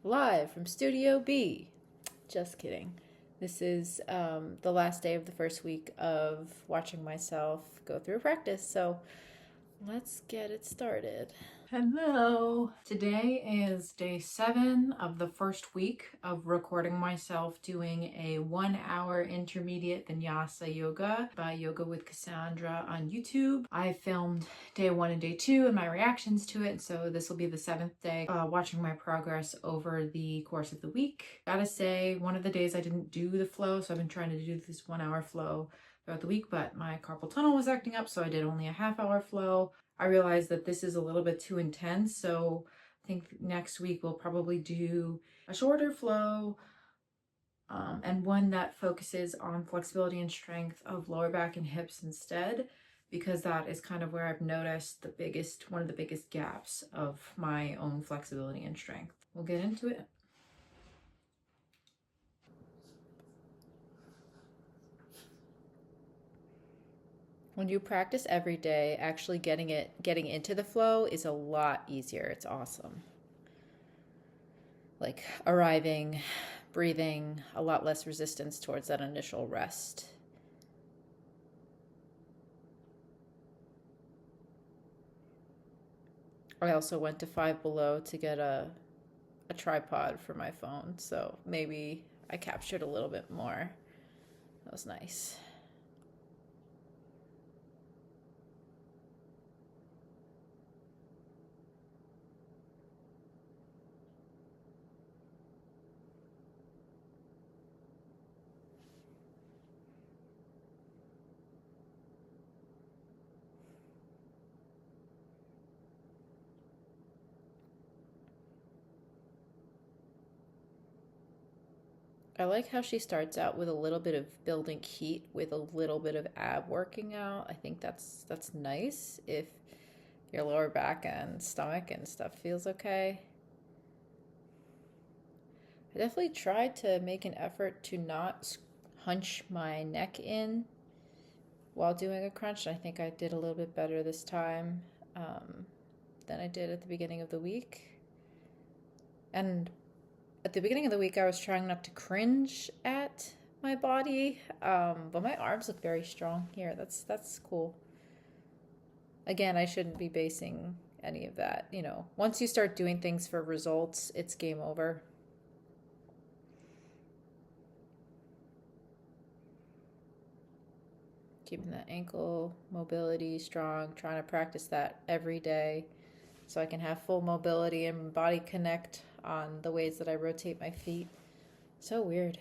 Live from Studio B. Just kidding. This is the last day of the first week of watching myself go through practice, so let's get it started. Hello! Today is day 7 of the first week of recording myself doing a 1-hour intermediate vinyasa yoga by Yoga with Cassandra on YouTube. I filmed day 1 and day 2 and my reactions to it, so this will be the 7th day watching my progress over the course of the week. Gotta say, one of the days I didn't do the flow, so I've been trying to do this 1-hour flow throughout the week, but my carpal tunnel was acting up, so I did only a half-hour flow. I realized that this is a little bit too intense, so I think next week we'll probably do a shorter flow and one that focuses on flexibility and strength of lower back and hips instead, because that is kind of where I've noticed one of the biggest gaps of my own flexibility and strength. We'll get into it. When you practice every day, actually getting into the flow is a lot easier. It's awesome. Like arriving, breathing, a lot less resistance towards that initial rest. I also went to Five Below to get a tripod for my phone, so maybe I captured a little bit more. That was nice. I like how she starts out with a little bit of building heat with a little bit of ab working out. I think that's nice if your lower back and stomach and stuff feels okay. I definitely tried to make an effort to not hunch my neck in while doing a crunch. I think I did a little bit better this time than I did at the beginning of the week. And at the beginning of the week, I was trying not to cringe at my body, but my arms look very strong here. That's cool. Again, I shouldn't be basing any of that. You know, once you start doing things for results, it's game over. Keeping that ankle mobility strong, trying to practice that every day so I can have full mobility and body connect on the ways that I rotate my feet. So weird.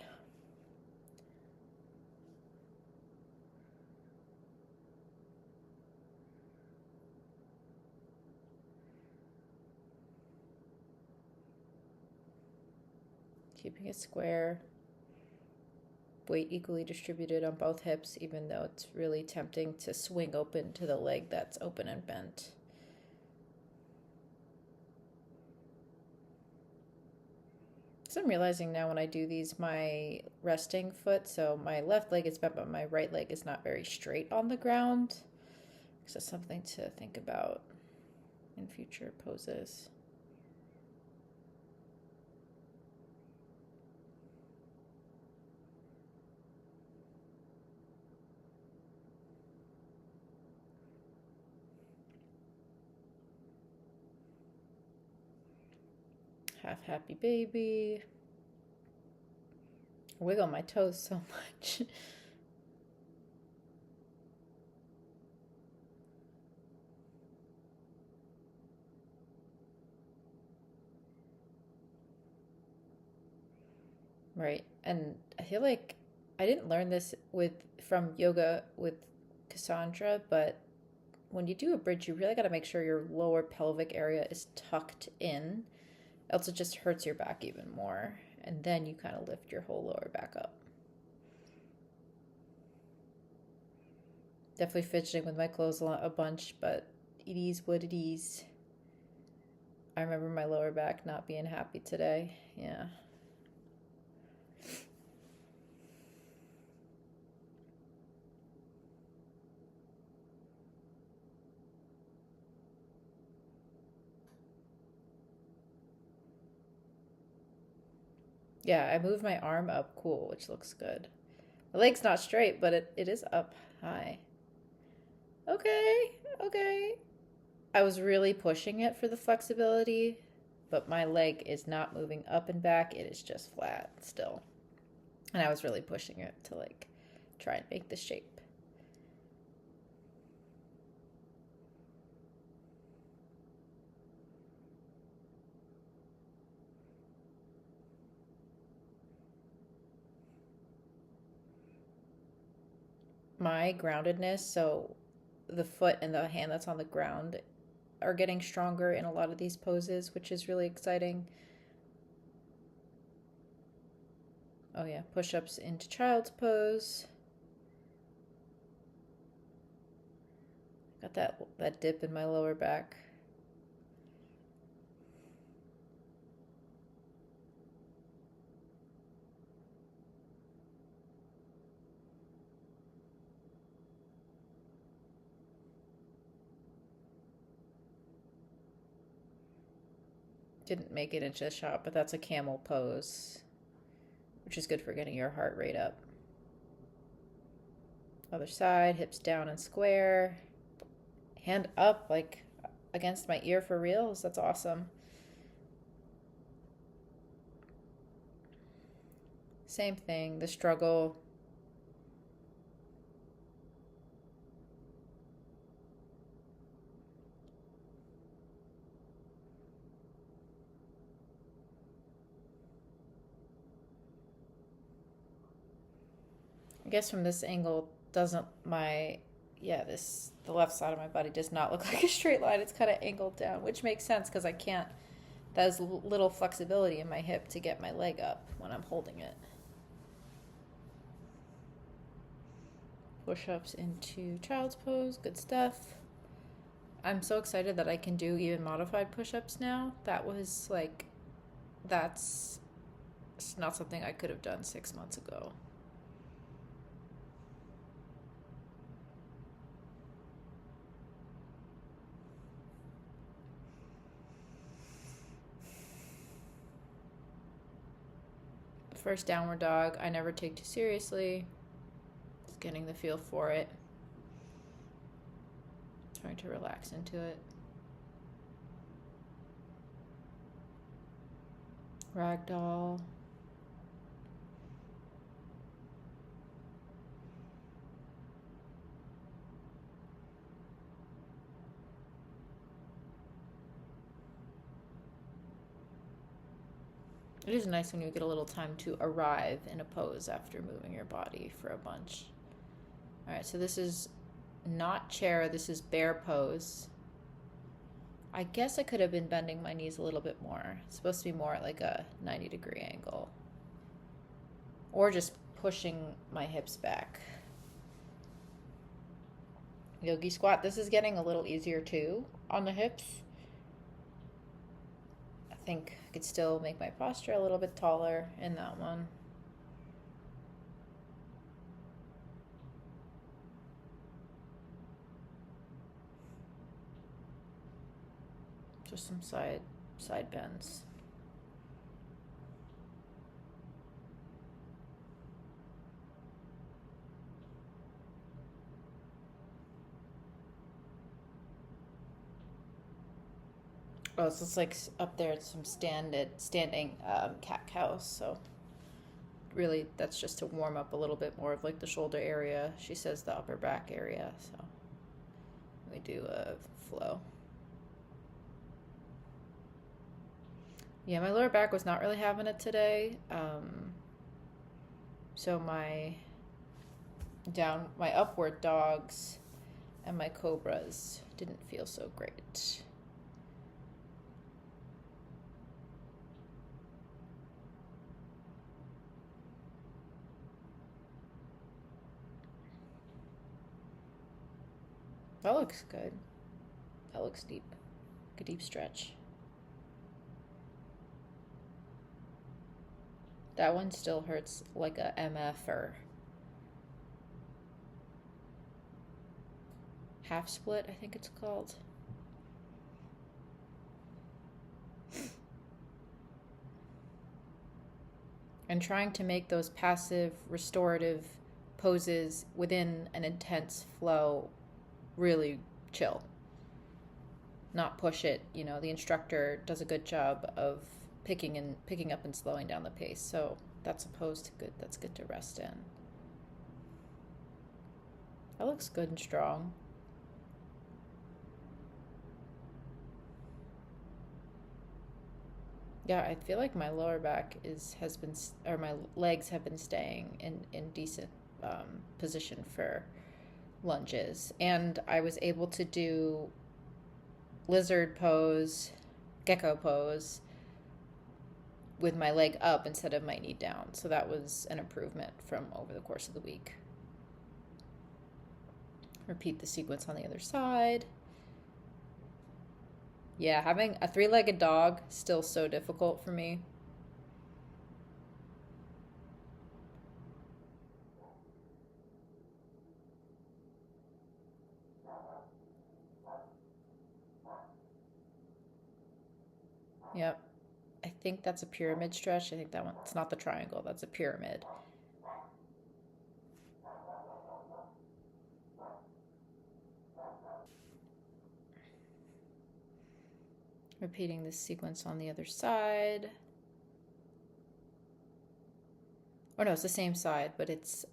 Keeping it square, weight equally distributed on both hips, even though it's really tempting to swing open to the leg that's open and bent. So I'm realizing now when I do these, my resting foot, so my left leg is bent, but my right leg is not very straight on the ground. So that's something to think about in future poses. Half happy baby. I wiggle my toes so much. Right. And I feel like I didn't learn this from yoga with Cassandra, but when you do a bridge, you really got to make sure your lower pelvic area is tucked in, else it just hurts your back even more. And then you kind of lift your whole lower back up. Definitely fidgeting with my clothes a bunch, but it is what it is. I remember my lower back not being happy today. Yeah. Yeah, I moved my arm up cool, which looks good. The leg's not straight, but it is up high. Okay, okay. I was really pushing it for the flexibility, but my leg is not moving up and back. It is just flat still. And I was really pushing it to like try and make the shape. My groundedness, so the foot and the hand that's on the ground are getting stronger in a lot of these poses, which is really exciting. Oh yeah, push-ups into child's pose. Got that dip in my lower back. Didn't make it into the shot, but that's a camel pose, which is good for getting your heart rate up. Other side, hips down and square. Hand up like against my ear for reals. That's awesome. Same thing, the struggle. I guess from this angle doesn't my yeah, this the left side of my body does not look like a straight line. It's kind of angled down, which makes sense because I can't there's little flexibility in my hip to get my leg up when I'm holding it. Push-ups into child's pose, good stuff. I'm so excited that I can do even modified push-ups now. That's not something I could have done 6 months ago. First downward dog, I never take too seriously. Just getting the feel for it. Trying to relax into it. Ragdoll. It is nice when you get a little time to arrive in a pose after moving your body for a bunch. All right, so this is not chair, this is bear pose. I guess I could have been bending my knees a little bit more. It's supposed to be more at like a 90-degree angle. Or just pushing my hips back. Yogi squat, this is getting a little easier too on the hips. I think I could still make my posture a little bit taller in that one. Just some side bends. Oh, so it's like up there, it's some standing cat cows. So really, that's just to warm up a little bit more of like the shoulder area. She says the upper back area. So we do a flow. Yeah, my lower back was not really having it today. So my upward dogs and my cobras didn't feel so great. That looks good. That looks deep. Like a deep stretch. That one still hurts like a MF or half split, I think it's called. and trying to make those passive restorative poses within an intense flow really chill, not push it. You know, the instructor does a good job of picking up and slowing down the pace. So that's a pose to good. That's good to rest in. That looks good and strong. Yeah, I feel like my lower back or my legs have been staying in decent position for lunges, and I was able to do lizard pose, gecko pose with my leg up instead of my knee down. So that was an improvement from over the course of the week. Repeat the sequence on the other side. Yeah, having a three-legged dog still so difficult for me. Yep. I think that's a pyramid stretch. I think that one, it's not the triangle, that's a pyramid. Repeating this sequence on the other side. Or no, it's the same side, but it's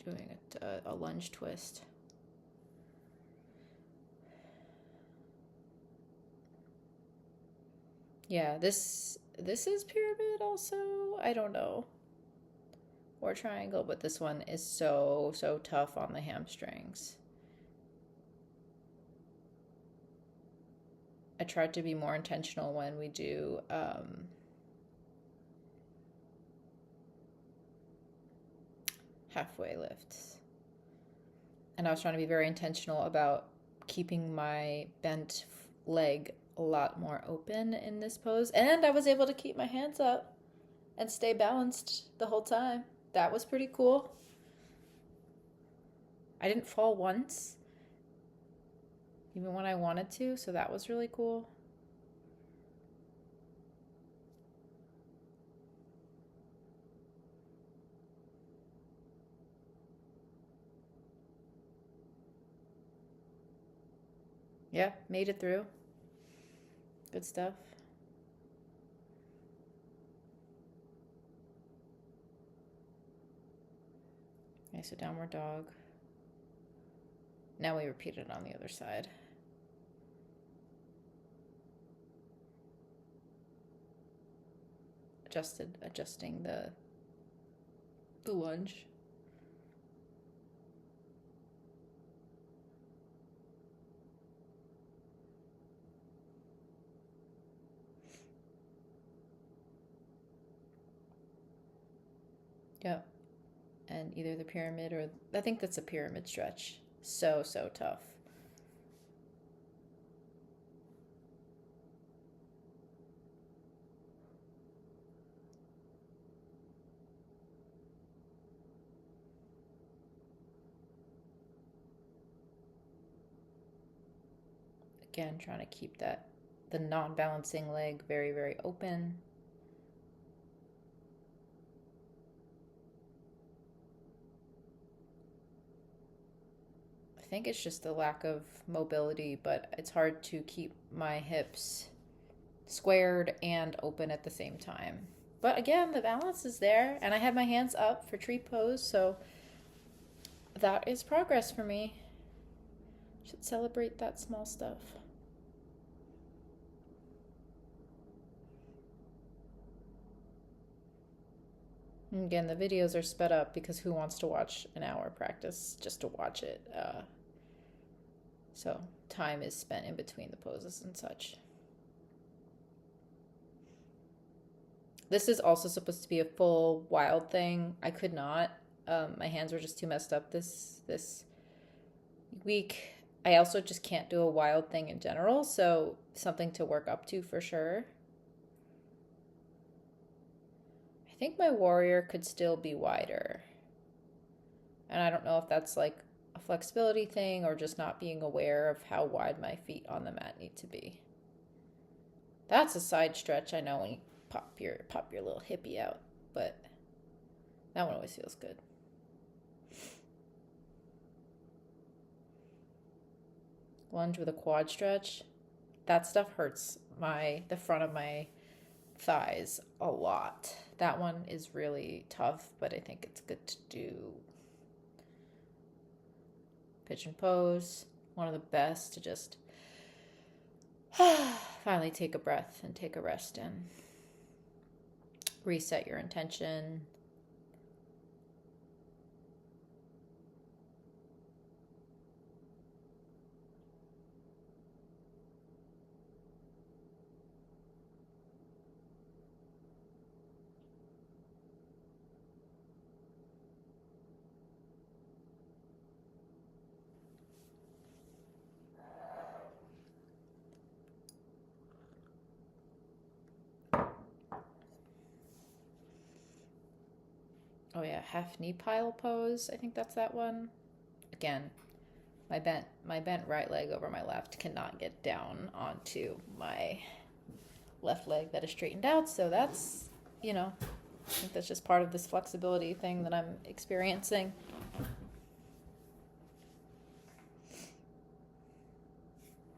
doing a lunge twist. Yeah, this is pyramid also. I don't know. Or triangle, but this one is so tough on the hamstrings. I tried to be more intentional when we do halfway lifts. And I was trying to be very intentional about keeping my bent leg a lot more open in this pose. And I was able to keep my hands up and stay balanced the whole time. That was pretty cool. I didn't fall once, even when I wanted to, so that was really cool. Yeah, made it through. Good stuff. Okay, so downward dog. Now we repeat it on the other side. Adjusting the lunge. Yep. And either the pyramid or I think that's a pyramid stretch. So tough. Again, trying to keep the non-balancing leg very open. I think it's just the lack of mobility, but it's hard to keep my hips squared and open at the same time. But again, the balance is there, and I have my hands up for tree pose, so that is progress for me. Should celebrate that small stuff. And again, the videos are sped up because who wants to watch an hour practice just to watch it? So time is spent in between the poses and such. This is also supposed to be a full wild thing. I could not. My hands were just too messed up this week. I also just can't do a wild thing in general, so something to work up to for sure. I think my warrior could still be wider. And I don't know if that's like a flexibility thing or just not being aware of how wide my feet on the mat need to be. That's a side stretch, I know, when you pop your little hippie out, but that one always feels good. Lunge with a quad stretch. That stuff hurts the front of my thighs a lot. That one is really tough, but I think it's good to do. Pigeon pose, one of the best to just finally take a breath and take a rest in. Reset your intention. Oh yeah, half knee pile pose. I think that's that one. Again, my bent right leg over my left cannot get down onto my left leg that is straightened out. So that's, I think that's just part of this flexibility thing that I'm experiencing.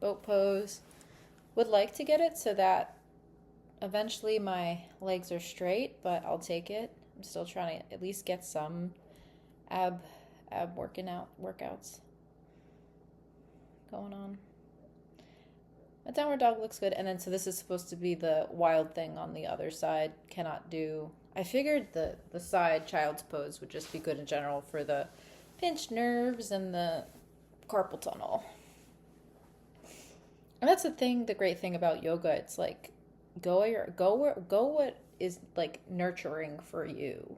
Boat pose. Would like to get it so that eventually my legs are straight, but I'll take it. I'm still trying to at least get some ab workouts going on. A downward dog looks good. And then, so this is supposed to be the wild thing on the other side. Cannot do. I figured the side child's pose would just be good in general for the pinched nerves and the carpal tunnel. And that's the great thing about yoga. It's like go what is like nurturing for you.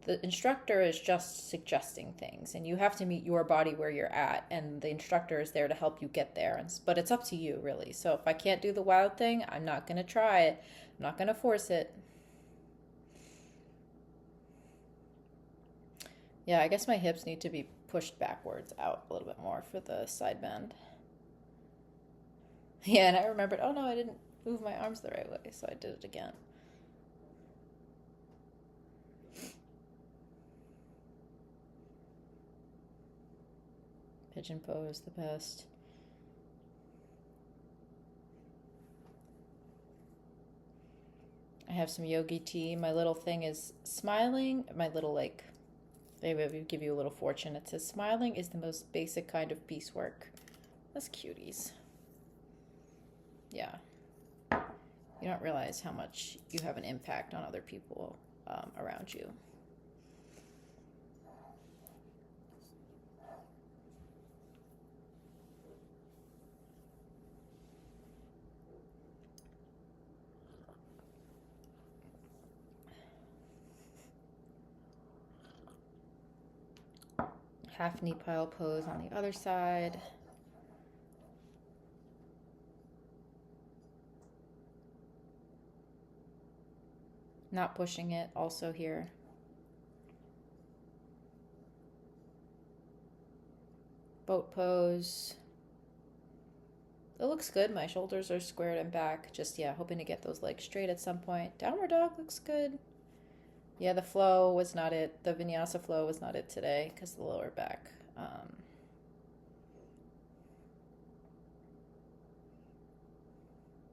The instructor is just suggesting things, and you have to meet your body where you're at, and the instructor is there to help you get there. But it's up to you, really. So if I can't do the wild thing, I'm not going to try it. I'm not going to force it. Yeah, I guess my hips need to be pushed backwards out a little bit more for the side bend. Yeah, and I remembered, oh no, I didn't move my arms the right way, so I did it again. Pigeon pose, the best. I have some yogi tea. My little thing is smiling. My little, like, maybe I'll give you a little fortune. It says smiling is the most basic kind of piecework. That's cuties. Yeah. You don't realize how much you have an impact on other people around you. Half knee pile pose on the other side. Not pushing it also here. Boat pose. It looks good. My shoulders are squared and back. Just, yeah, hoping to get those legs straight at some point. Downward dog looks good. Yeah, the flow was not it. The vinyasa flow was not it today because of the lower back.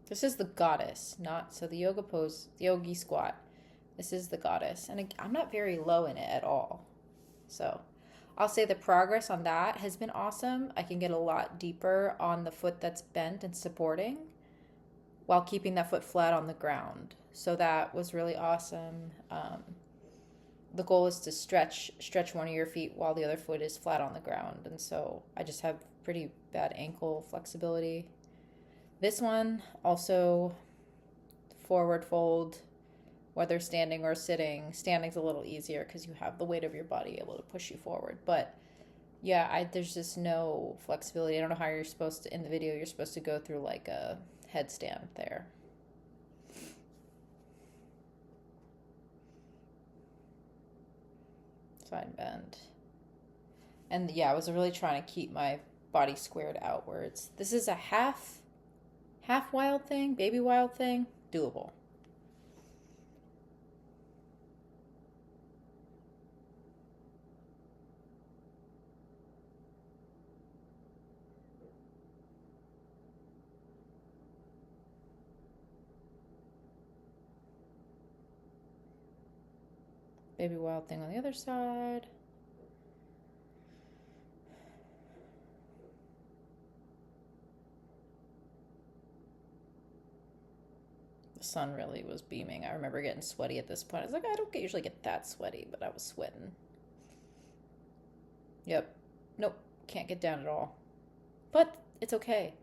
This is the goddess, not so the yoga pose, the yogi squat. This is the goddess, and I'm not very low in it at all. So I'll say the progress on that has been awesome. I can get a lot deeper on the foot that's bent and supporting while keeping that foot flat on the ground. So that was really awesome. The goal is to stretch one of your feet while the other foot is flat on the ground. And so I just have pretty bad ankle flexibility. This one also forward fold, whether standing or sitting. Standing's a little easier because you have the weight of your body able to push you forward. But yeah, there's just no flexibility. I don't know how you're supposed to, in the video, you're supposed to go through like a headstand there. Side bend. And yeah, I was really trying to keep my body squared outwards. This is a half half wild thing, baby wild thing, doable. Baby wild thing on the other side. The sun really was beaming. I remember getting sweaty at this point. I was like, I don't usually get that sweaty, but I was sweating. Yep. Nope. Can't get down at all. But it's okay.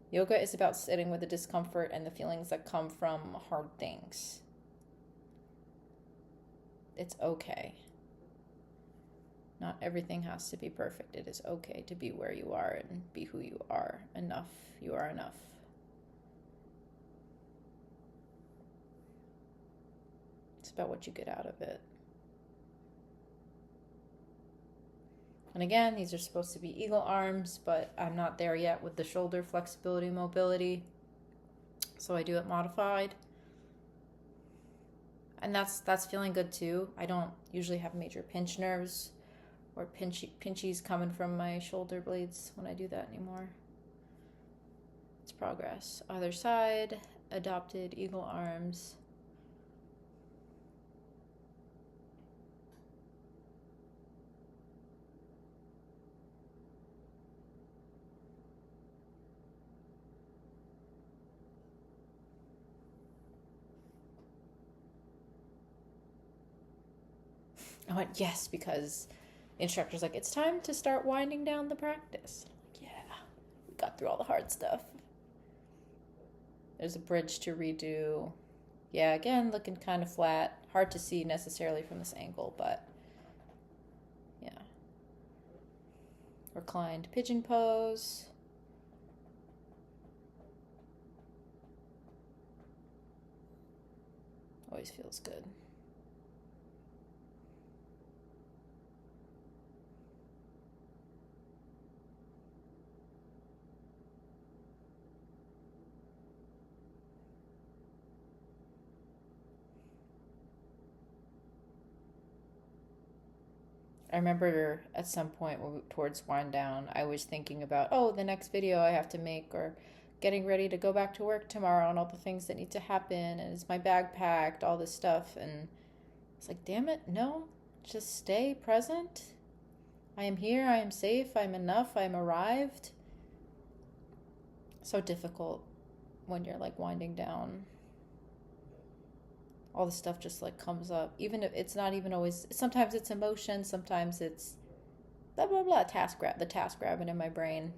Yoga is about sitting with the discomfort and the feelings that come from hard things. It's okay. Not everything has to be perfect. It is okay to be where you are and be who you are. Enough. You are enough. It's about what you get out of it. And again, these are supposed to be eagle arms, but I'm not there yet with the shoulder flexibility, mobility. So I do it modified. And that's feeling good too. I don't usually have major pinch nerves or pinchies coming from my shoulder blades when I do that anymore. It's progress. Other side, adopted eagle arms. I went, yes, because the instructor's like, it's time to start winding down the practice. I'm like, yeah, we got through all the hard stuff. There's a bridge to redo. Yeah, again, looking kind of flat. Hard to see necessarily from this angle, but yeah. Reclined pigeon pose. Always feels good. I remember at some point towards wind down, I was thinking about, oh, the next video I have to make, or getting ready to go back to work tomorrow and all the things that need to happen, and is my bag packed, all this stuff. And it's like, damn it, no, just stay present. I am here, I am safe, I'm enough, I'm arrived. So difficult when you're like winding down. All the stuff just like comes up, even if it's not even always, sometimes it's emotion, sometimes it's blah blah blah, the task grabbing in my brain.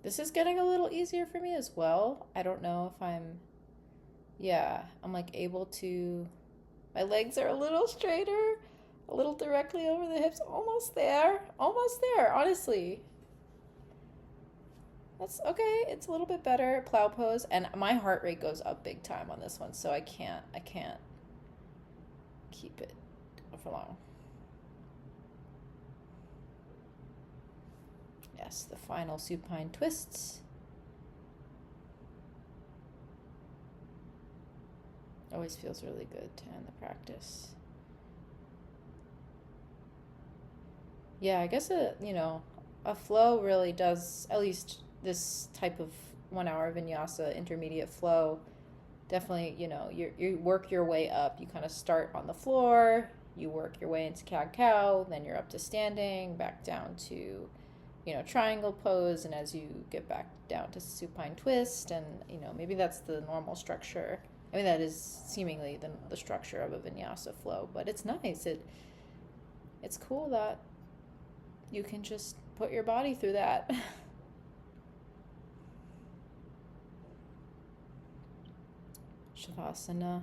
This is getting a little easier for me as well. I don't know if I'm like able to, my legs are a little straighter, a little directly over the hips, almost there, honestly. That's okay. It's a little bit better. Plow pose, and my heart rate goes up big time on this one, so I can't keep it for long. Yes, the final supine twists. Always feels really good to end the practice. Yeah, I guess a flow really does, at least this type of 1 hour vinyasa intermediate flow, definitely, you work your way up. You kind of start on the floor, you work your way into cat cow, then you're up to standing, back down to, triangle pose, and as you get back down to supine twist, and, maybe that's the normal structure. I mean, that is seemingly the structure of a vinyasa flow, but it's nice. It's cool that you can just put your body through that. Shavasana.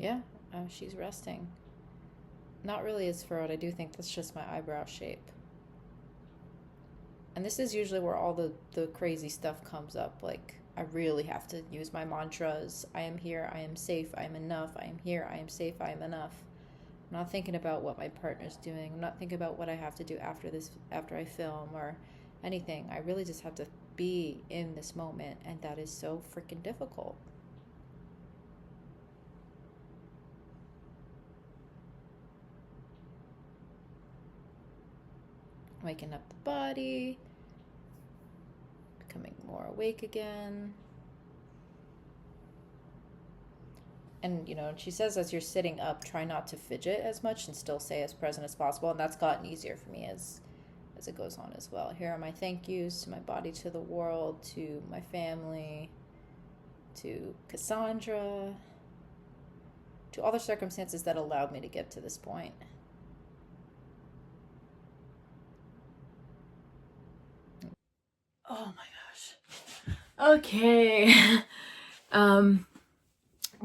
Yeah, she's resting. Not really his furrowed. I do think that's just my eyebrow shape. And this is usually where all the crazy stuff comes up. Like, I really have to use my mantras. I am here, I am safe, I am enough. I am here, I am safe, I am enough. I'm not thinking about what my partner's doing. I'm not thinking about what I have to do after this, after I film or anything. I really just have to be in this moment, and that is so freaking difficult. Waking up the body, becoming more awake again. And she says, as you're sitting up, try not to fidget as much and still stay as present as possible. And that's gotten easier for me as it goes on as well. Here are my thank yous to my body, to the world, to my family, to Cassandra, to all the circumstances that allowed me to get to this point. Oh my gosh. Okay. um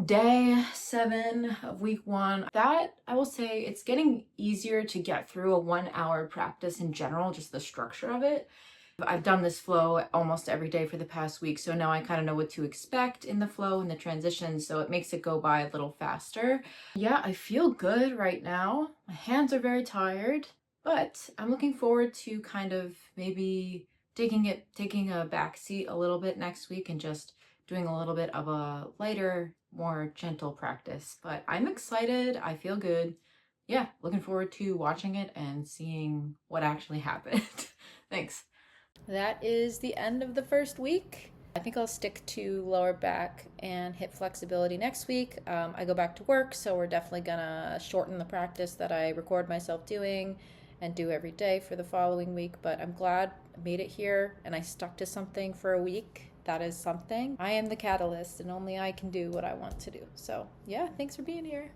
Day 7 of week 1. That, I will say, it's getting easier to get through a 1 hour practice in general, just the structure of it. I've done this flow almost every day for the past week, so now I kind of know what to expect in the flow and the transition, so it makes it go by a little faster. Yeah, I feel good right now. My hands are very tired, but I'm looking forward to kind of maybe taking a back seat a little bit next week and just doing a little bit of a lighter, more gentle practice. But I'm excited. I feel good. Yeah, looking forward to watching it and seeing what actually happened. Thanks. That is the end of the first week. I think I'll stick to lower back and hip flexibility next week. I go back to work, so we're definitely gonna shorten the practice that I record myself doing and do every day for the following week. But I'm glad I made it here and I stuck to something for a week. That is something. I am the catalyst, and only I can do what I want to do. So, yeah, thanks for being here.